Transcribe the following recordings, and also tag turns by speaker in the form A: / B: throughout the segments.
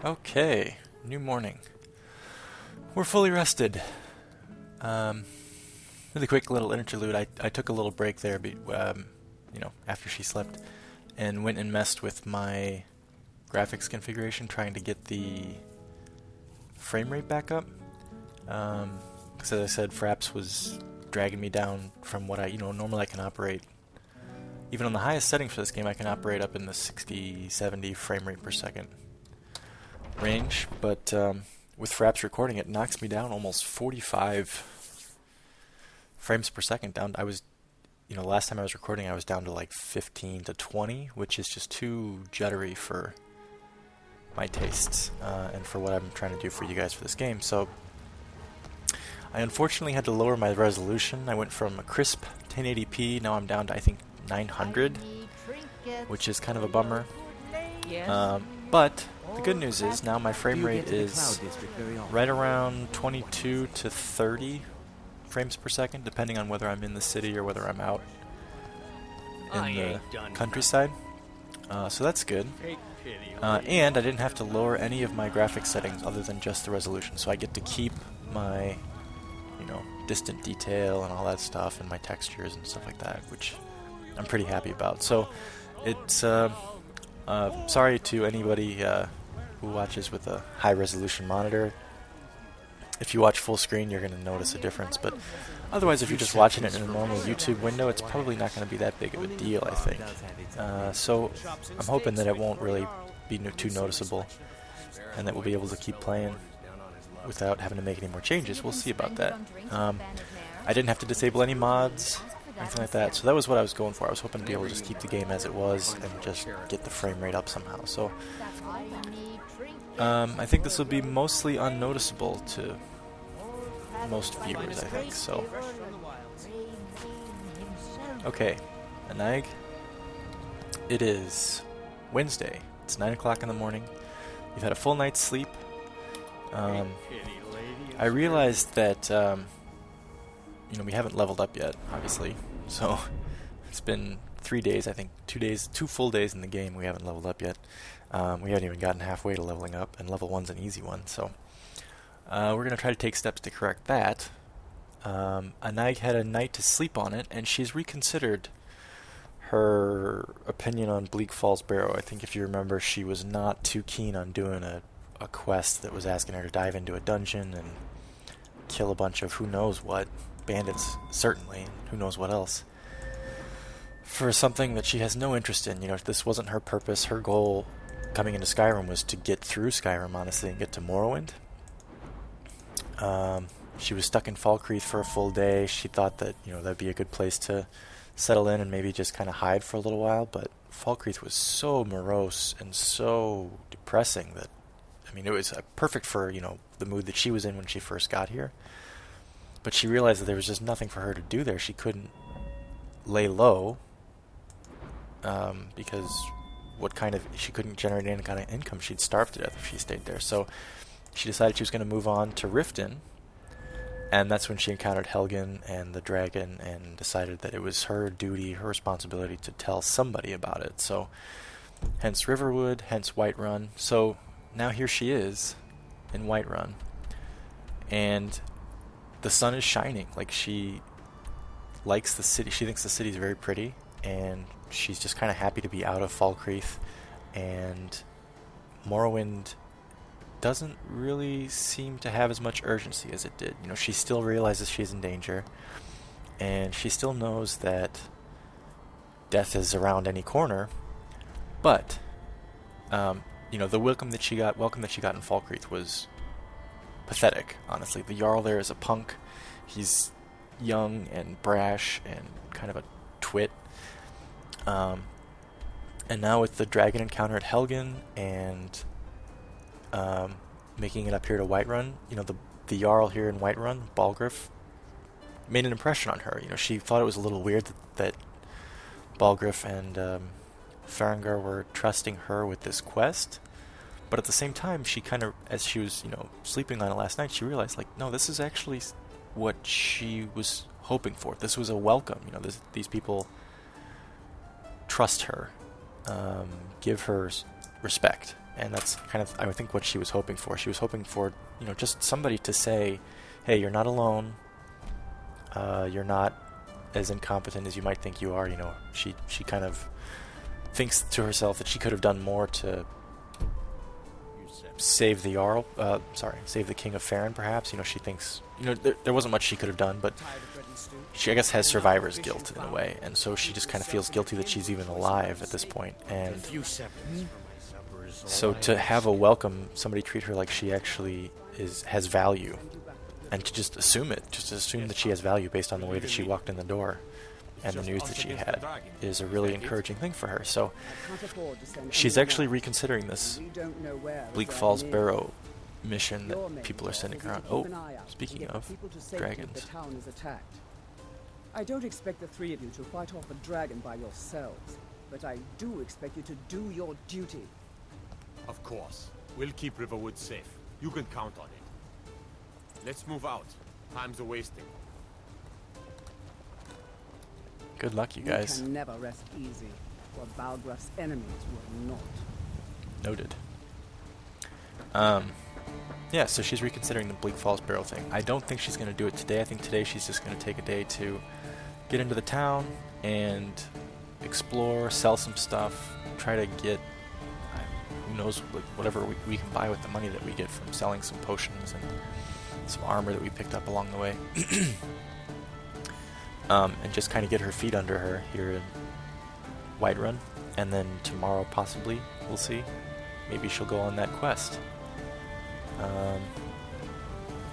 A: Okay, new morning. We're fully rested. Really quick little interlude. I took a little break there, after she slept, and went and messed with my graphics configuration, trying to get the frame rate back up. Because as I said, Fraps was dragging me down from what normally I can operate. Even on the highest settings for this game, I can operate up in the 60, 70 frame rate per second range, but with Fraps recording, it knocks me down almost 45 frames per second. Last time I was recording, I was down to like 15 to 20, which is just too jittery for my tastes and for what I'm trying to do for you guys for this game. So I unfortunately had to lower my resolution. I went from a crisp 1080p, now I'm down to I think 900, which is kind of a bummer. But the good news is now my frame rate is right around 22 to 30 frames per second, depending on whether I'm in the city or whether I'm out in the countryside. So that's good. And I didn't have to lower any of my graphics settings other than just the resolution. So I get to keep my, distant detail and all that stuff and my textures and stuff like that, which I'm pretty happy about. So it's sorry to anybody who watches with a high resolution monitor. If you watch full screen, you're going to notice a difference, but otherwise if you're just watching it in a normal YouTube window, it's probably not going to be that big of a deal, I think. So I'm hoping that it won't really be too noticeable and that we'll be able to keep playing without having to make any more changes. We'll see about that. I didn't have to disable any mods, anything like that, so that was what I was going for. I was hoping to be able to just keep the game as it was and just get the frame rate up somehow. So I think this will be mostly unnoticeable to most viewers, I think. So okay, Anag. It is Wednesday. It's 9 o'clock in the morning. You've had a full night's sleep. I realized that we haven't leveled up yet, obviously. So it's been 3 days, I think, 2 full days in the game. We haven't leveled up yet. We haven't even gotten halfway to leveling up, and level 1's an easy one. So we're going to try to take steps to correct that. Anag had a night to sleep on it, and she's reconsidered her opinion on Bleak Falls Barrow. I think if you remember, she was not too keen on doing a quest that was asking her to dive into a dungeon and kill a bunch of who knows what, bandits certainly, who knows what else, for something that she has no interest in. This wasn't her purpose. Her goal coming into Skyrim was to get through Skyrim, honestly, and get to Morrowind. She was stuck in Falkreath for a full day. She thought that, that'd be a good place to settle in and maybe just kind of hide for a little while, but Falkreath was so morose and so depressing that, it was perfect for, the mood that she was in when she first got here. But she realized that there was just nothing for her to do there. She couldn't lay low because she couldn't generate any kind of income. She'd starve to death if she stayed there. So she decided she was going to move on to Riften, and that's when she encountered Helgen and the dragon and decided that it was her duty, her responsibility to tell somebody about it. So hence Riverwood, hence Whiterun. So now here she is in Whiterun, and the sun is shining. Like, she likes the city. She thinks the city is very pretty, and she's just kind of happy to be out of Falkreath. And Morrowind doesn't really seem to have as much urgency as it did. She still realizes she's in danger, and she still knows that death is around any corner. But the welcome that she got in Falkreath was pathetic, honestly. The Jarl there is a punk. He's young and brash and kind of a twit. And now with the dragon encounter at Helgen and making it up here to Whiterun, the Jarl here in Whiterun, Balgruuf, made an impression on her. She thought it was a little weird that Balgruuf and Farengar were trusting her with this quest. But at the same time, she kind of, as she was, sleeping on it last night, she realized, no, this is actually what she was hoping for. This was a welcome. These people trust her, give her respect, And that's kind of, I think, what she was hoping for. She was hoping for, you know, just somebody to say, hey, you're not alone. You're not as incompetent as you might think you are. You know, she kind of thinks to herself that she could have done more to save the Jarl, save the King of Farron, perhaps. You know, she thinks, you know, there wasn't much she could have done, but she, I guess, has survivor's guilt in a way, and so she just kind of feels guilty that she's even alive at this point. And so to have a welcome, somebody treat her like she actually has value, and to just assume that she has value based on the way that she walked in the door and the news that she had, is a really encouraging thing for her. So she's actually reconsidering this Bleak Falls Barrow mission that people are sending her on. Oh, speaking of dragons.
B: I don't expect the three of you to fight off a dragon by yourselves, but I do expect you to do your duty.
C: Of course. We'll keep Riverwood safe. You can count on it. Let's move out. Time's a wasting.
A: Good luck, you guys.
B: You can never rest easy, for Balgraf's enemies will not.
A: Noted. Yeah, so she's reconsidering the Bleak Falls Barrow thing. I don't think she's going to do it today. I think today she's just going to take a day to get into the town and explore, sell some stuff, try to get, who knows, whatever we can buy with the money that we get from selling some potions and some armor that we picked up along the way. And just kind of get her feet under her here in Whiterun. And then tomorrow, possibly, we'll see. Maybe she'll go on that quest.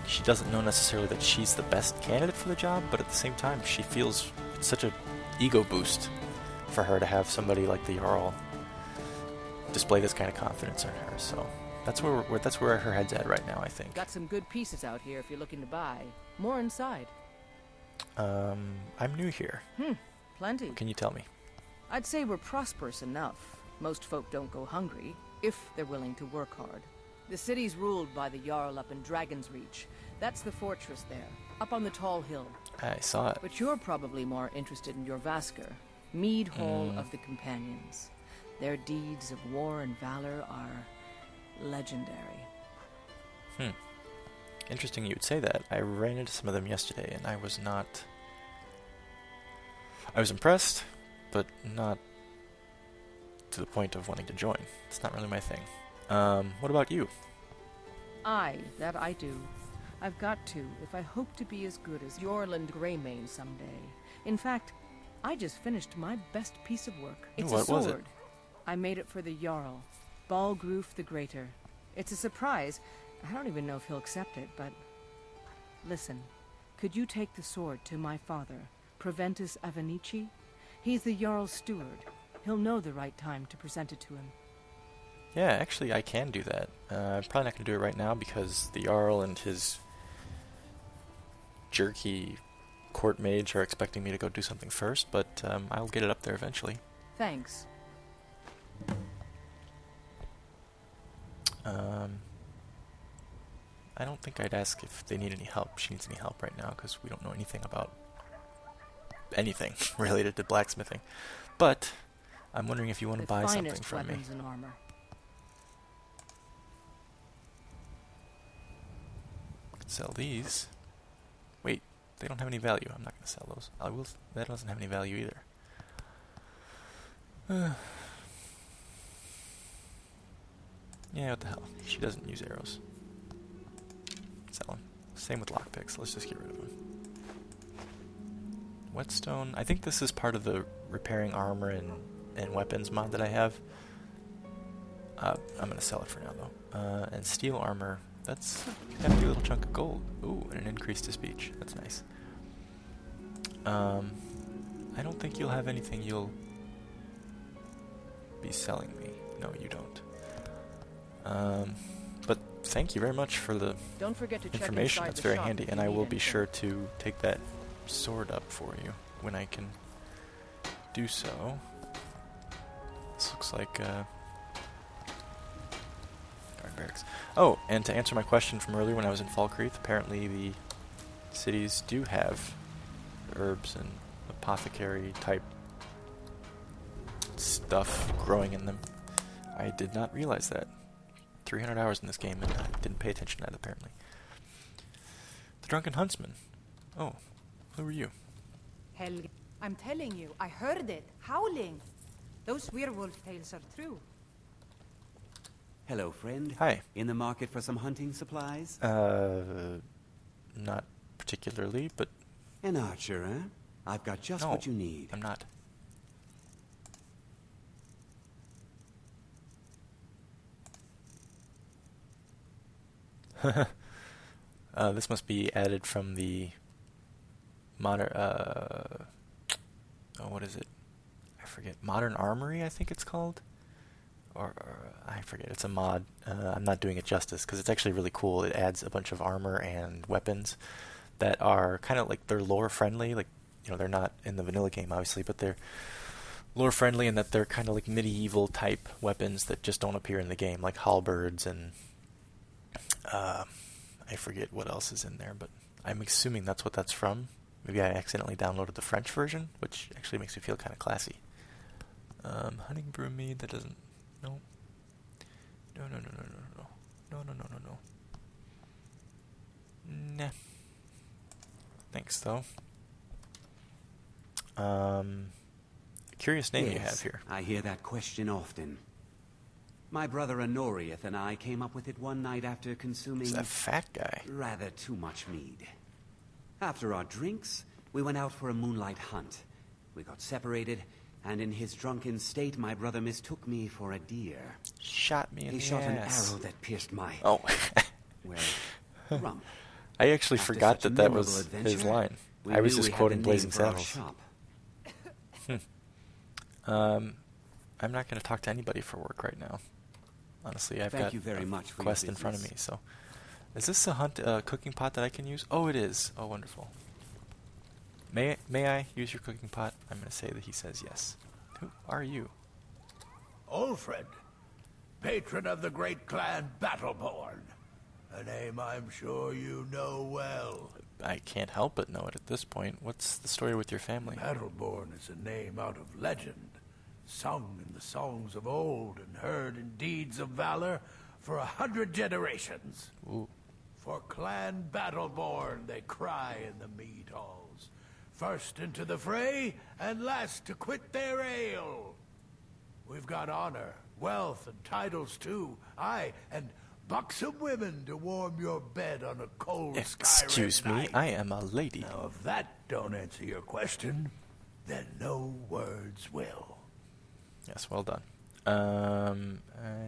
A: She doesn't know necessarily that she's the best candidate for the job, but at the same time, she feels it's such a ego boost for her to have somebody like the Jarl display this kind of confidence in her. So that's where her head's at right now, I think.
D: Got some good pieces out here if you're looking to buy. More inside.
A: I'm new here.
D: Plenty.
A: What can you tell me?
D: I'd say we're prosperous enough. Most folk don't go hungry, if they're willing to work hard. The city's ruled by the Jarl up in Dragon's Reach. That's the fortress there, up on the tall hill.
A: I saw it.
D: But you're probably more interested in your Vasker, Mead Hall of the Companions. Their deeds of war and valor are legendary.
A: Interesting you would say that. I ran into some of them yesterday, and I was impressed, but not to the point of wanting to join. It's not really my thing. What about you?
D: That I do. I've got to, if I hope to be as good as Yorland Greymane someday. In fact, I just finished my best piece of work. It's
A: What
D: a sword.
A: was it?
D: I made it for the Jarl, Balgruf the Greater. It's a surprise. I don't even know if he'll accept it, but... Listen, could you take the sword to my father, Proventus Avenici? He's the Jarl's steward. He'll know the right time to present it to him.
A: Yeah, actually, I can do that. I'm probably not going to do it right now because the Jarl and his jerky court mage are expecting me to go do something first, but I'll get it up there eventually.
D: Thanks.
A: I don't think I'd ask if they need any help. She needs any help right now because we don't know anything about anything related to blacksmithing. But I'm wondering if you want to buy something from me.
D: And armor.
A: Sell these. Wait, they don't have any value. I'm not going to sell those. I will. That doesn't have any value either. Yeah, what the hell? She doesn't use arrows. Sell them. Same with lockpicks. Let's just get rid of them. Whetstone. I think this is part of the repairing armor and weapons mod that I have. I'm going to sell it for now, though. And steel armor. That's a hefty little chunk of gold. Ooh, and an increase to speech. That's nice. I don't think you'll have anything you'll be selling me. No, you don't. But thank you very much for the
D: Don't forget to
A: information.
D: check
A: That's very
D: shop
A: handy,
D: if
A: and
D: you
A: I
D: need
A: will be
D: anything.
A: sure to take that sword up for you when I can do so. This looks like guard barracks. Oh, and to answer my question from earlier when I was in Falkreath, apparently the cities do have herbs and apothecary type stuff growing in them. I did not realize that. 300 hours in this game and I didn't pay attention to that apparently. The Drunken Huntsman. Oh, who are you?
E: Helge, I'm telling you, I heard it, howling. Those werewolf tales are true.
F: Hello, friend.
A: Hi.
F: In the market for some hunting supplies?
A: Not particularly, but...
F: An archer, eh? I've got just
A: No,
F: what you need.
A: I'm not. This must be added from the modern, what is it? I forget. Modern Armory, I think it's called? Or I forget. It's a mod. I'm not doing it justice because it's actually really cool. It adds a bunch of armor and weapons that are kind of like, they're lore friendly. Like, you know, they're not in the vanilla game, obviously, but they're lore friendly in that they're kind of like medieval type weapons that just don't appear in the game, like halberds and I forget what else is in there, but I'm assuming that's what that's from. Maybe I accidentally downloaded the French version, which actually makes me feel kind of classy. Hunting brew mead, that doesn't... No. No. Nah. Thanks, though. Curious name you have here.
F: I hear that question often. My brother Honorius and I came up with it one night after consuming...
A: Is that fat guy?
F: Rather too much mead. After our drinks, we went out for a moonlight hunt. We got separated, and in his drunken state, my brother mistook me for a deer.
A: Shot me in the ass.
F: He shot an arrow that pierced my...
A: Oh.
F: well, rump.
A: I actually
F: After
A: forgot
F: such a
A: that that
F: memorable
A: was
F: adventure,
A: his line.
F: we
A: I was
F: knew
A: just
F: we had
A: quoting
F: the
A: Blazing
F: name for our
A: Saddles.
F: shop.
A: I'm not going to talk to anybody for work right now. Honestly, I've
F: Thank
A: got
F: you very
A: a
F: much for your
A: quest in front of me.
F: business.
A: So, is this a cooking pot that I can use? Oh, it is. Oh, wonderful. May I use your cooking pot? I'm going to say that he says yes. Who are you?
G: Ulfred, patron of the great clan Battleborn. A name I'm sure you know well.
A: I can't help but know it at this point. What's the story with your family?
G: Battleborn is a name out of legend, sung in the songs of old and heard in deeds of valor for 100 generations.
A: Ooh.
G: For Clan Battleborn they cry in the mead halls, first into the fray and last to quit their ale. We've got honor, wealth, and titles too, aye, and buxom women to warm your bed on a cold Skyrim
A: Excuse me,
G: night.
A: I am a lady.
G: Now, if that don't answer your question, then no words will.
A: Yes, well done. I'm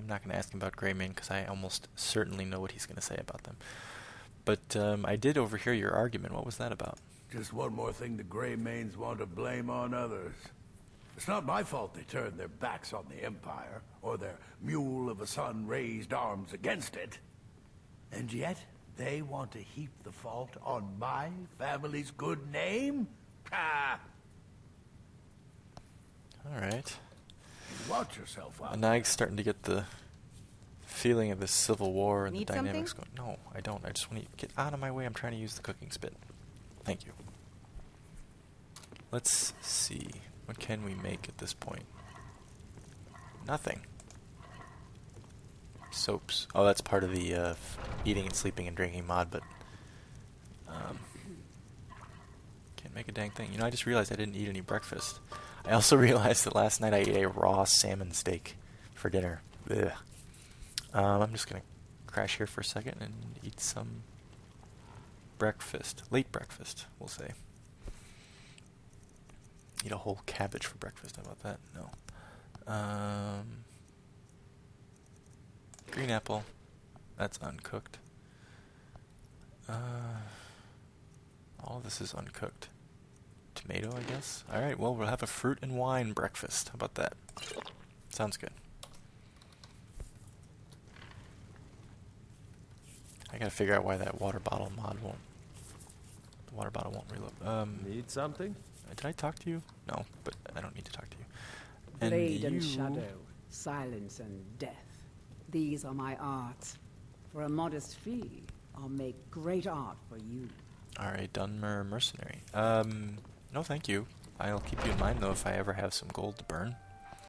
A: not going to ask him about Greymane because I almost certainly know what he's going to say about them. But I did overhear your argument. What was that about?
G: Just one more thing the Greymanes want to blame on others. It's not my fault they turned their backs on the Empire, or their mule of a son raised arms against it. And yet, they want to heap the fault on my family's good name? Ah!
A: Alright.
G: Watch yourself out.
A: And now I'm starting to get the feeling of this civil war and
E: Need
A: the dynamics
E: something?
A: going. No, I don't. I just want to get out of my way. I'm trying to use the cooking spit. Thank you. Let's see. What can we make at this point? Nothing. Soaps. Oh, that's part of the eating and sleeping and drinking mod, but can't make a dang thing. You know, I just realized I didn't eat any breakfast. I also realized that last night I ate a raw salmon steak for dinner. Ugh. I'm just going to crash here for a second and eat some breakfast. Late breakfast, we'll say. Eat a whole cabbage for breakfast. How about that? No. Green apple. That's uncooked. All of this is uncooked. Tomato, I guess. Alright, well, we'll have a fruit and wine breakfast. How about that? Sounds good. I gotta figure out why that water bottle mod won't... The water bottle won't reload.
H: Need something?
A: Did I talk to you? No, but I don't need to talk to you. And
B: Blade and
A: you-
B: shadow, silence and death. These are my arts. For a modest fee, I'll make great art for you.
A: Alright, Dunmer Mercenary. No thank you. I'll keep you in mind though if I ever have some gold to burn.